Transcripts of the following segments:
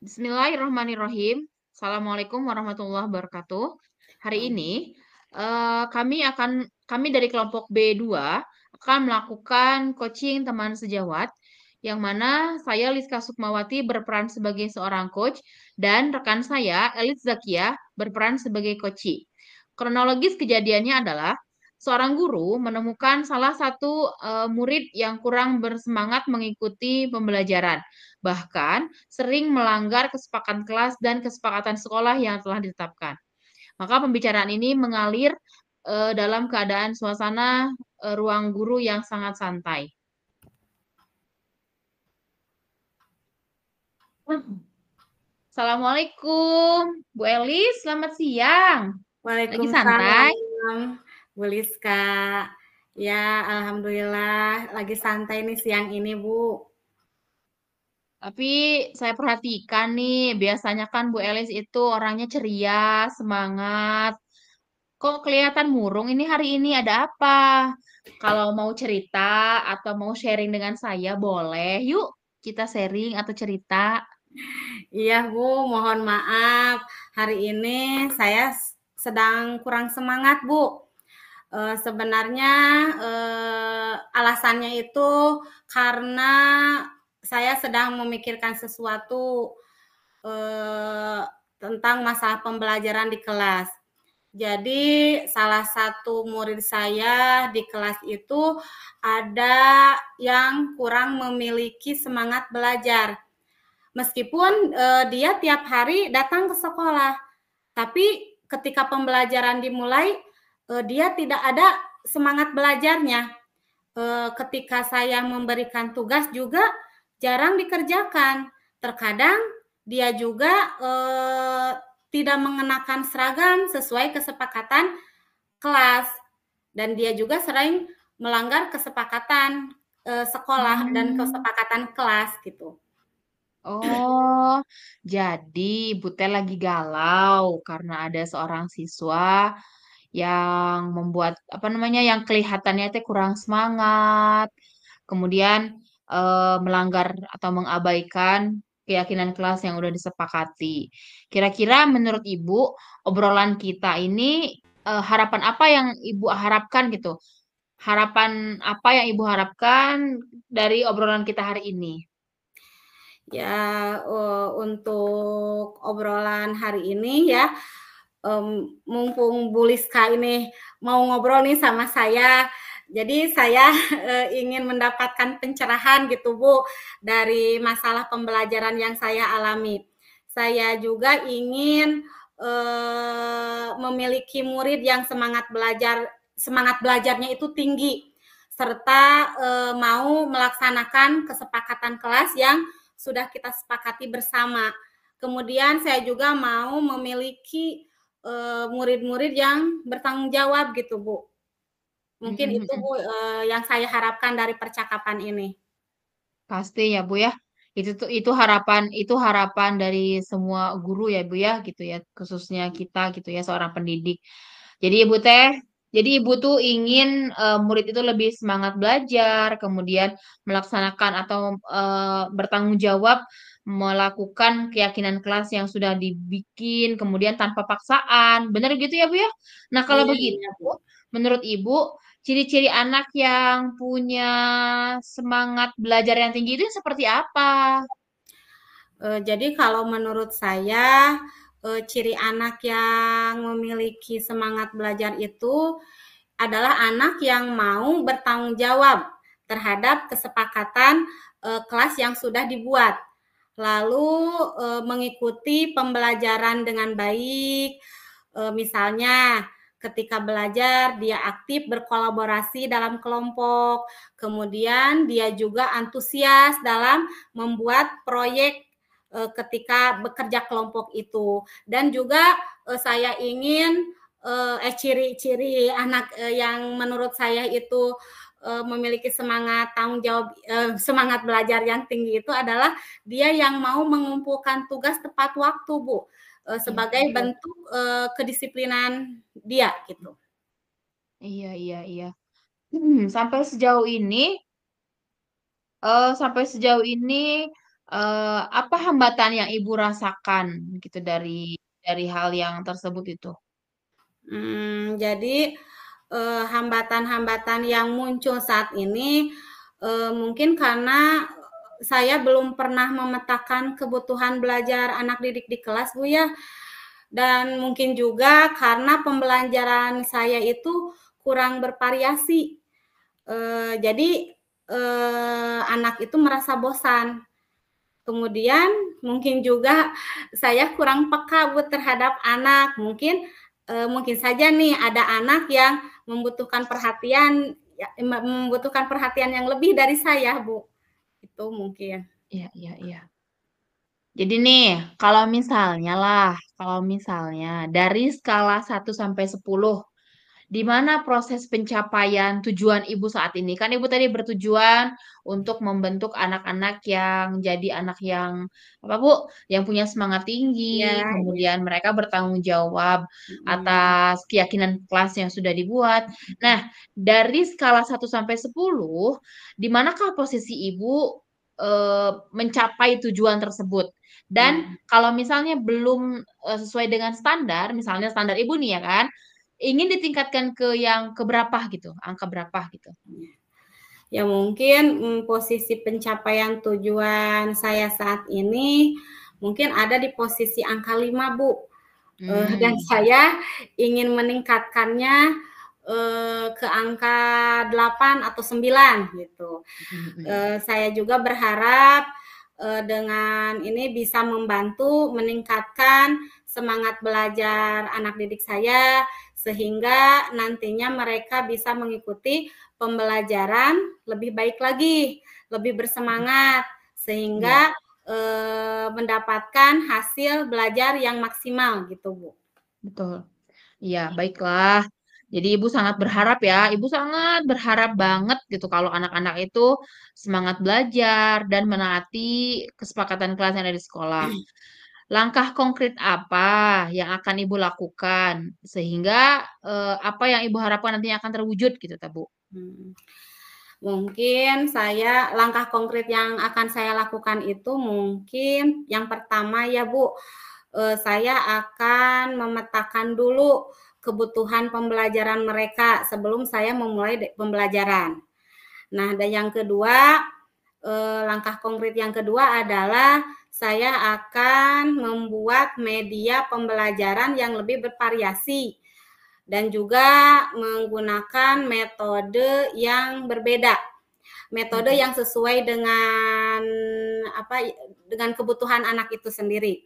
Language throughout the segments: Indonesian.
Bismillahirrahmanirrahim. Assalamualaikum warahmatullahi wabarakatuh. Hari ini kami dari kelompok B2 akan melakukan coaching teman sejawat yang mana saya Liska Sukmawati berperan sebagai seorang coach dan rekan saya Elit Zakia berperan sebagai coachee. Kronologis kejadiannya adalah seorang guru menemukan salah satu murid yang kurang bersemangat mengikuti pembelajaran. Bahkan sering melanggar kesepakatan kelas dan kesepakatan sekolah yang telah ditetapkan. Maka pembicaraan ini mengalir dalam keadaan suasana ruang guru yang sangat santai. Assalamualaikum, Bu Elis, selamat siang. Lagi santai? Waalaikumsalam, Bu Liska. Ya, alhamdulillah lagi santai nih siang ini, Bu. Tapi saya perhatikan nih, biasanya kan Bu Elis itu orangnya ceria, semangat. Kok kelihatan murung ini hari ini ada apa? Kalau mau cerita atau mau sharing dengan saya boleh. Yuk kita sharing atau cerita. Iya, Bu, mohon maaf. Hari ini saya sedang kurang semangat, Bu. Sebenarnya alasannya itu karena saya sedang memikirkan sesuatu tentang masalah pembelajaran di kelas. Jadi salah satu murid saya di kelas itu ada yang kurang memiliki semangat belajar. Meskipun dia tiap hari datang ke sekolah, tapi ketika pembelajaran dimulai dia tidak ada semangat belajarnya. Ketika saya memberikan tugas juga jarang dikerjakan. Terkadang dia juga tidak mengenakan seragam sesuai kesepakatan kelas dan dia juga sering melanggar kesepakatan sekolah dan Hmm. kesepakatan kelas gitu. Oh, jadi Butet lagi galau karena ada seorang siswa yang membuat apa namanya yang kelihatannya itu kurang semangat, kemudian melanggar atau mengabaikan keyakinan kelas yang udah disepakati. Kira-kira menurut Ibu, obrolan kita ini harapan apa yang Ibu harapkan gitu? Harapan apa yang Ibu harapkan dari obrolan kita hari ini? Ya, untuk obrolan hari ini ya, mumpung Bu Liska ini mau ngobrol nih sama saya, jadi saya ingin mendapatkan pencerahan gitu Bu dari masalah pembelajaran yang saya alami. Saya juga ingin memiliki murid yang semangat belajarnya itu tinggi serta mau melaksanakan kesepakatan kelas yang sudah kita sepakati bersama. Kemudian saya juga mau memiliki murid-murid yang bertanggung jawab gitu, Bu. Mungkin itu Bu yang saya harapkan dari percakapan ini. Pasti ya Bu ya. Itu harapan dari semua guru ya Bu ya gitu ya, khususnya kita gitu ya seorang pendidik. Jadi Ibu tuh ingin murid itu lebih semangat belajar, kemudian melaksanakan atau bertanggung jawab melakukan keyakinan kelas yang sudah dibikin, kemudian tanpa paksaan. Benar gitu ya Bu ya? Nah, kalau Iya, begitu, iya, Bu. menurut Ibu, ciri-ciri anak yang punya semangat belajar yang tinggi itu seperti apa? Jadi kalau menurut saya ciri anak yang memiliki semangat belajar itu adalah anak yang mau bertanggung jawab terhadap kesepakatan kelas yang sudah dibuat. Lalu mengikuti pembelajaran dengan baik, misalnya ketika belajar dia aktif berkolaborasi dalam kelompok, kemudian dia juga antusias dalam membuat proyek ketika bekerja kelompok itu, dan juga saya ingin ciri-ciri anak yang menurut saya itu memiliki semangat tanggung jawab, semangat belajar yang tinggi itu adalah dia yang mau mengumpulkan tugas tepat waktu, Bu, sebagai Iya, bentuk kedisiplinan dia gitu. iya, iya, iya. Sampai sejauh ini Apa hambatan yang Ibu rasakan gitu dari hal yang tersebut itu? Jadi, hambatan-hambatan yang muncul saat ini, mungkin karena saya belum pernah memetakan kebutuhan belajar anak didik di kelas, Bu, ya. Dan mungkin juga karena pembelajaran saya itu kurang bervariasi. Jadi, anak itu merasa bosan. Kemudian mungkin juga saya kurang peka, Bu, terhadap anak. Mungkin saja nih ada anak yang membutuhkan perhatian ya, membutuhkan perhatian yang lebih dari saya, Bu. Itu mungkin. Iya, iya, iya. Jadi nih, kalau misalnya dari skala 1 sampai 10, di mana proses pencapaian tujuan Ibu saat ini? Kan Ibu tadi bertujuan untuk membentuk anak-anak yang jadi anak yang apa Bu? Yang punya semangat Iya, tinggi, iya. kemudian mereka bertanggung jawab Mhm. atas keyakinan kelas yang sudah dibuat. Nah, dari skala 1 sampai 10, di manakah posisi Ibu mencapai tujuan tersebut? Dan Mhm. kalau misalnya belum sesuai dengan standar, misalnya standar Ibu nih ya kan, ingin ditingkatkan ke yang ke berapa gitu, angka berapa gitu? Ya mungkin, posisi pencapaian tujuan saya saat ini, mungkin ada di posisi angka 5, Bu. Dan Mmm, saya ingin meningkatkannya, ke angka 8 atau 9 gitu. mhm, mhm. Saya juga berharap, dengan ini bisa membantu meningkatkan semangat belajar anak didik saya, sehingga nantinya mereka bisa mengikuti pembelajaran lebih baik lagi, lebih Mhm, bersemangat, iya, sehingga, mendapatkan hasil belajar yang maksimal gitu, Bu. betul. Iya, baiklah. Jadi Ibu sangat berharap ya, Ibu sangat berharap banget gitu kalau anak-anak itu semangat belajar dan menaati kesepakatan kelas yang ada di sekolah. Langkah konkret apa yang akan Ibu lakukan sehingga, apa yang Ibu harapkan nantinya akan terwujud gitu ta, Bu? Mhm. Mungkin langkah konkret yang akan saya lakukan itu mungkin yang pertama ya, Bu, saya akan memetakan dulu kebutuhan pembelajaran mereka sebelum saya memulai pembelajaran. Nah, dan yang kedua, langkah konkret yang kedua adalah saya akan membuat media pembelajaran yang lebih bervariasi dan juga menggunakan metode yang berbeda, metode Mhm, yang sesuai dengan apa dengan kebutuhan anak itu sendiri.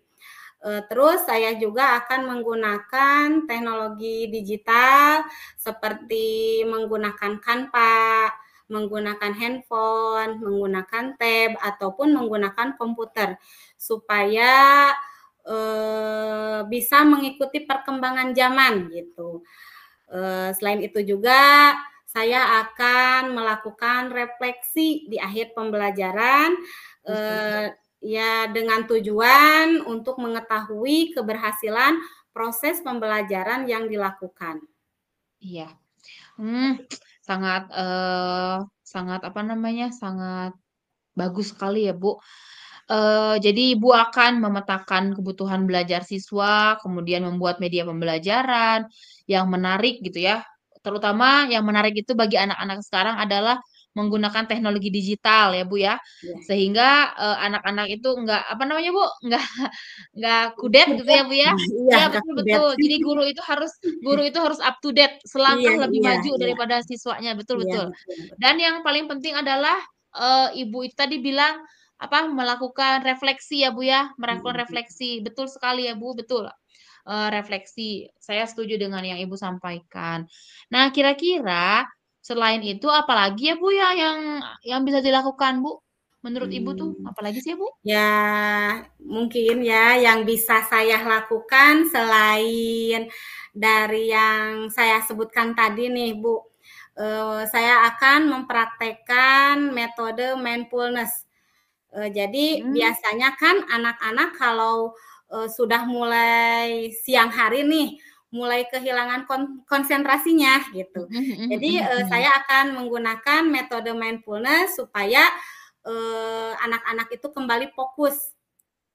Terus saya juga akan menggunakan teknologi digital seperti menggunakan Canva, menggunakan handphone, menggunakan tab, ataupun menggunakan komputer supaya bisa mengikuti perkembangan zaman gitu. Selain itu juga saya akan melakukan refleksi di akhir pembelajaran, betul. ya dengan tujuan untuk mengetahui keberhasilan proses pembelajaran yang dilakukan. Iya. Mmm, sangat, sangat apa namanya, sangat bagus sekali ya, Bu. Jadi Ibu akan memetakan kebutuhan belajar siswa, kemudian membuat media pembelajaran yang menarik gitu ya. Terutama yang menarik itu bagi anak-anak sekarang adalah menggunakan teknologi digital ya, Bu, ya. Ya. Sehingga, anak-anak itu nggak apa namanya, Bu, nggak kudet gitu ya, Bu, ya. Iya, Iya, nggak betul, kudet. betul. Jadi guru itu harus up to date, Iya, selangkah lebih iya, maju iya, daripada siswanya, betul, iya, betul. betul, betul. Dan yang paling penting adalah, Ibu itu tadi bilang, apa, melakukan refleksi ya, Bu, ya, melakukan Mhm. refleksi. Betul sekali ya, Bu, betul, refleksi. Saya setuju dengan yang Ibu sampaikan. Nah, kira-kira selain itu apalagi ya, Bu, ya, yang bisa dilakukan, Bu? Menurut Ibu tuh Mmm. apalagi sih ya, Bu? Ya, mungkin ya yang bisa saya lakukan selain dari yang saya sebutkan tadi nih, Bu, saya akan mempraktekkan metode mindfulness. Jadi Mmm, biasanya kan anak-anak kalau, sudah mulai siang hari nih, mulai kehilangan konsentrasinya gitu. mhm, mhm, Jadi, mhm, mhm. saya akan menggunakan metode mindfulness supaya, anak-anak itu kembali fokus.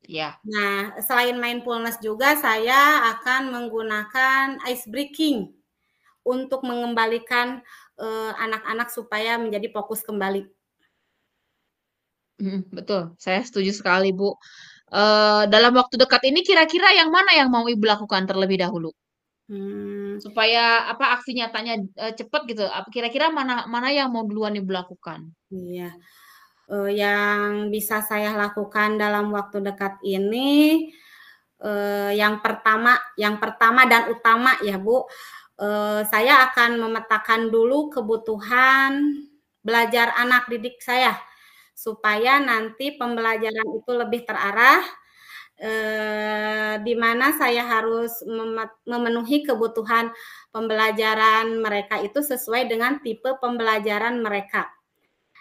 Ya. Nah, selain mindfulness juga saya akan menggunakan ice breaking untuk mengembalikan anak-anak supaya menjadi fokus kembali. Betul, saya setuju sekali, Bu. Dalam waktu dekat ini kira-kira yang mana yang mau Ibu lakukan terlebih dahulu? Hmm, Supaya apa aksi nyatanya cepet gitu. Kira-kira mana mana yang mau duluan Ibu lakukan? iya. Yang bisa saya lakukan dalam waktu dekat ini, yang pertama dan utama ya Bu, saya akan memetakan dulu kebutuhan belajar anak didik saya, supaya nanti pembelajaran itu lebih terarah, di mana saya harus memenuhi kebutuhan pembelajaran mereka itu sesuai dengan tipe pembelajaran mereka.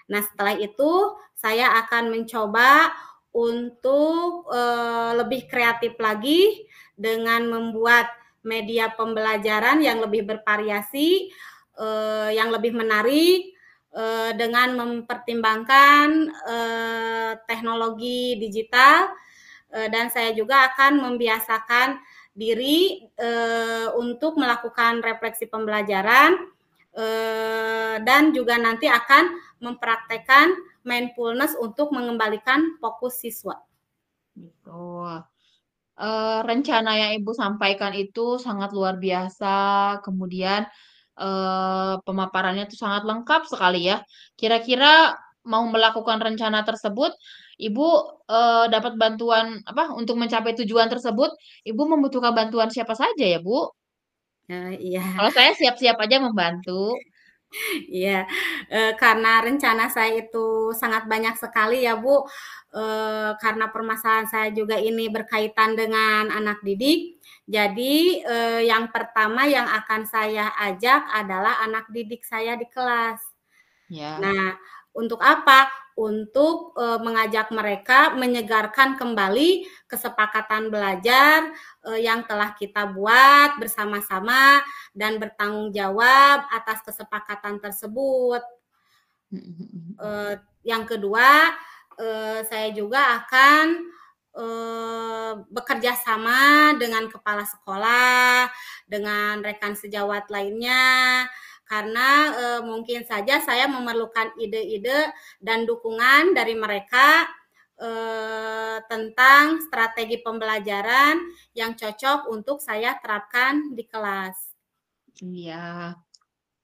Nah, setelah itu saya akan mencoba untuk lebih kreatif lagi dengan membuat media pembelajaran yang lebih bervariasi, yang lebih menarik, dengan mempertimbangkan teknologi digital, dan saya juga akan membiasakan diri untuk melakukan refleksi pembelajaran, dan juga nanti akan mempraktekkan mindfulness untuk mengembalikan fokus siswa. Betul. Rencana yang Ibu sampaikan itu sangat luar biasa, kemudian pemaparannya itu sangat lengkap sekali ya. Kira-kira mau melakukan rencana tersebut, Ibu dapat bantuan apa untuk mencapai tujuan tersebut, Ibu membutuhkan bantuan siapa saja ya, Bu? Iya. Kalau saya siap-siap aja membantu. Iya, karena rencana saya itu sangat banyak sekali ya Bu, karena permasalahan saya juga ini berkaitan dengan anak didik. Jadi, yang pertama yang akan saya ajak adalah anak didik saya di kelas. Ya. Nah, untuk apa? Untuk mengajak mereka menyegarkan kembali kesepakatan belajar yang telah kita buat bersama-sama dan bertanggung jawab atas kesepakatan tersebut. Yang kedua, saya juga akan bekerja sama dengan kepala sekolah, dengan rekan sejawat lainnya, karena mungkin saja saya memerlukan ide-ide dan dukungan dari mereka tentang strategi pembelajaran yang cocok untuk saya terapkan di kelas. Iya.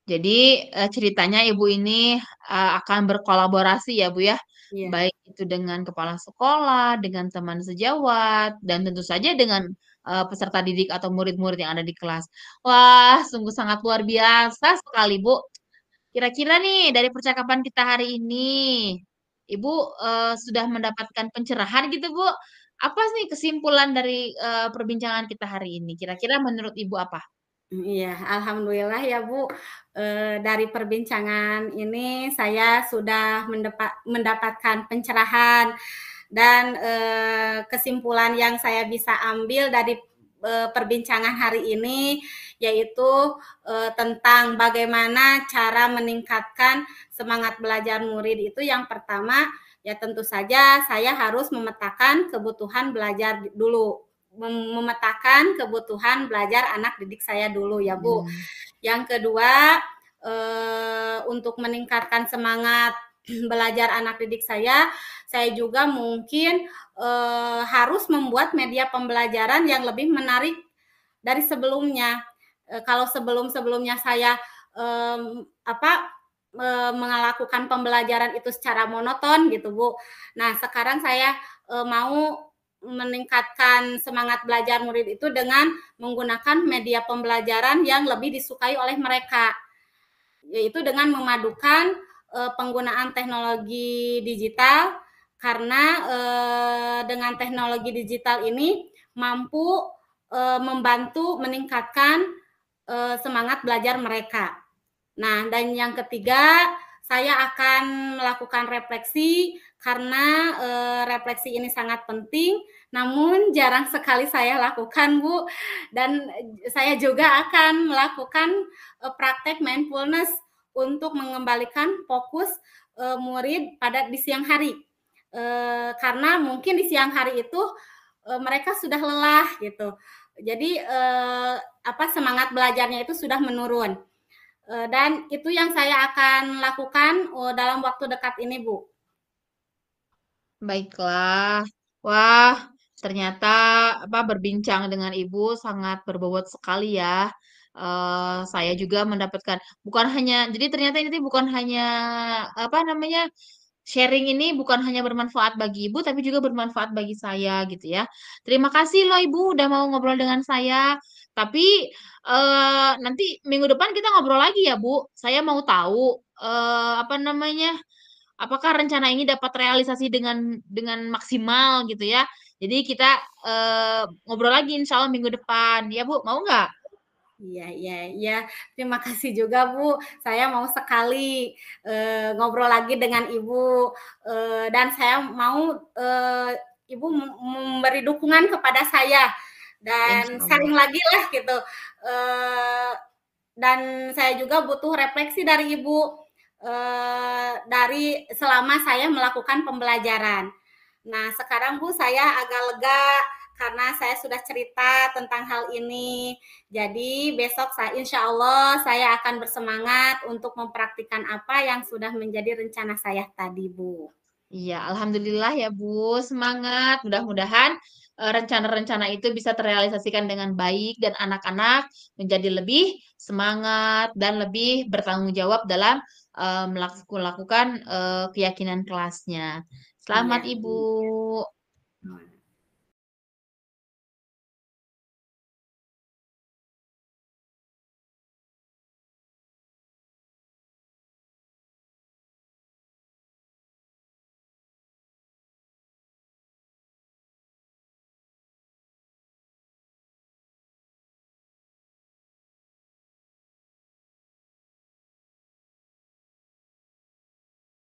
Jadi, ceritanya Ibu ini, akan berkolaborasi ya, Bu, ya? Iya. Baik itu dengan kepala sekolah, dengan teman sejawat, dan tentu saja dengan, peserta didik atau murid-murid yang ada di kelas. Wah, sungguh sangat luar biasa sekali, Bu. Kira-kira nih dari percakapan kita hari ini, Ibu, sudah mendapatkan pencerahan gitu, Bu? Apa sih kesimpulan dari, perbincangan kita hari ini? Kira-kira menurut Ibu apa? Iya, alhamdulillah ya Bu, dari perbincangan ini saya sudah mendapatkan pencerahan dan, kesimpulan yang saya bisa ambil dari, perbincangan hari ini yaitu, tentang bagaimana cara meningkatkan semangat belajar murid itu yang pertama, ya tentu saja saya harus memetakan kebutuhan belajar dulu. Memetakan kebutuhan belajar anak didik saya dulu ya Bu. Mmm. Yang kedua, untuk meningkatkan semangat belajar anak didik saya juga mungkin harus membuat media pembelajaran yang lebih menarik dari sebelumnya. Kalau sebelum-sebelumnya saya melakukan pembelajaran itu secara monoton gitu Bu. Nah sekarang saya mau meningkatkan semangat belajar murid itu dengan menggunakan media pembelajaran yang lebih disukai oleh mereka, yaitu dengan memadukan penggunaan teknologi digital karena dengan teknologi digital ini mampu membantu meningkatkan semangat belajar mereka. Nah, dan yang ketiga, saya akan melakukan refleksi karena refleksi ini sangat penting, namun jarang sekali saya lakukan, Bu. Dan saya juga akan melakukan praktek mindfulness untuk mengembalikan fokus murid pada di siang hari. Karena mungkin di siang hari itu mereka sudah lelah gitu. Jadi semangat belajarnya itu sudah menurun. Dan itu yang saya akan lakukan dalam waktu dekat ini, Bu. Baiklah. Wah, ternyata berbincang dengan Ibu sangat berbobot sekali ya. Saya juga mendapatkan bukan hanya jadi ternyata ini bukan hanya sharing ini bukan hanya bermanfaat bagi Ibu tapi juga bermanfaat bagi saya gitu ya. Terima kasih loh Ibu udah mau ngobrol dengan saya. Tapi nanti minggu depan kita ngobrol lagi ya Bu. Saya mau tahu apakah rencana ini dapat realisasi dengan maksimal gitu ya. Jadi kita ngobrol lagi insya Allah minggu depan. Ya Bu, mau nggak? Iya, iya, iya. Terima kasih juga, Bu. Saya mau sekali ngobrol lagi dengan Ibu, dan saya mau Ibu memberi dukungan kepada saya Insya dan Allah. sharing lagi lah gitu. Uh, dan saya juga butuh refleksi dari Ibu dari selama saya melakukan pembelajaran. Nah, sekarang Bu, saya agak lega karena saya sudah cerita tentang hal ini. Jadi besok insya Allah saya akan bersemangat untuk mempraktikkan apa yang sudah menjadi rencana saya tadi, Bu. Iya, alhamdulillah ya Bu, semangat. Mudah-mudahan rencana-rencana itu bisa terrealisasikan dengan baik dan anak-anak menjadi lebih semangat dan lebih bertanggung jawab dalam melakukan keyakinan kelasnya. Selamat Iya. Ibu.